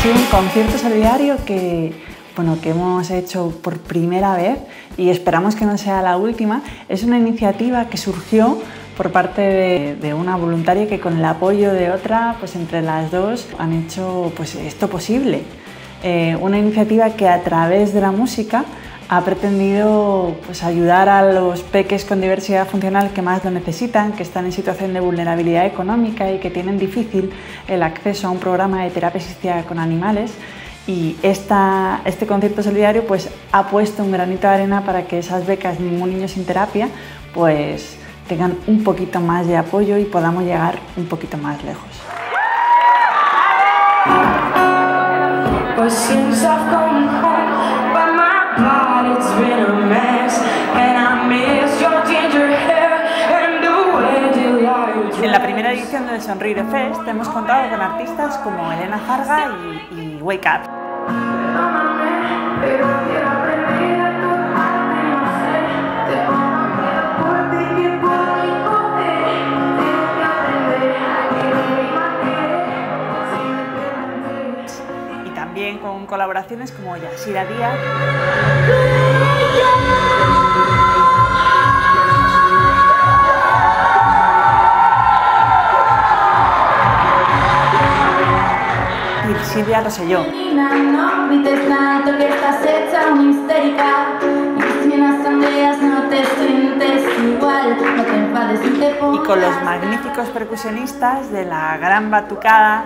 sido un concierto solidario que hemos hecho por primera vez y esperamos que no sea la última. Es una iniciativa que surgió por parte de una voluntaria que con el apoyo de otra, pues entre las dos han hecho pues esto posible. Una iniciativa que a través de la música ha pretendido pues, ayudar a los peques con diversidad funcional que más lo necesitan, que están en situación de vulnerabilidad económica y que tienen difícil el acceso a un programa de terapia asistida con animales. Y este concierto solidario pues, ha puesto un granito de arena para que esas becas Ningún Niño Sin Terapia pues, tengan un poquito más de apoyo y podamos llegar un poquito más lejos. En la primera edición del Sonrire Fest hemos contado con artistas como Elena Farga y Wake Up. Y también con colaboraciones como Yasira Díaz. Y Silvia Rosselló. Y con los magníficos percusionistas de la gran batucada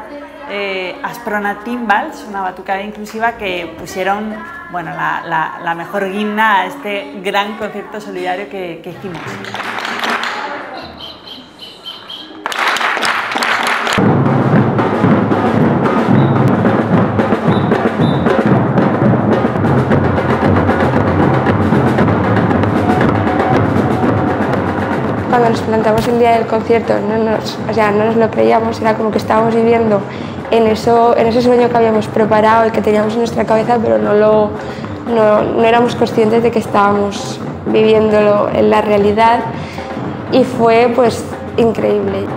Asprona Timbals, una batucada inclusiva que pusieron bueno, la mejor guinda a este gran concierto solidario que hicimos. Cuando nos plantamos el día del concierto no nos lo creíamos, era como que estábamos viviendo en ese sueño que habíamos preparado y que teníamos en nuestra cabeza, pero no éramos conscientes de que estábamos viviéndolo en la realidad y fue pues increíble.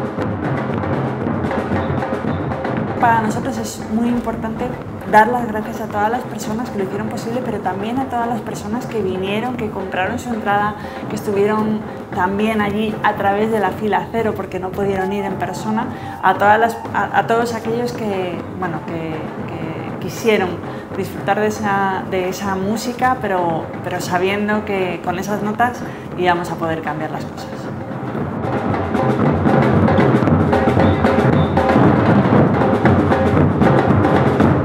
Para nosotros es muy importante dar las gracias a todas las personas que lo hicieron posible, pero también a todas las personas que vinieron, que compraron su entrada, que estuvieron también allí a través de la fila cero porque no pudieron ir en persona, a todos aquellos que quisieron disfrutar de esa música, pero sabiendo que con esas notas íbamos a poder cambiar las cosas.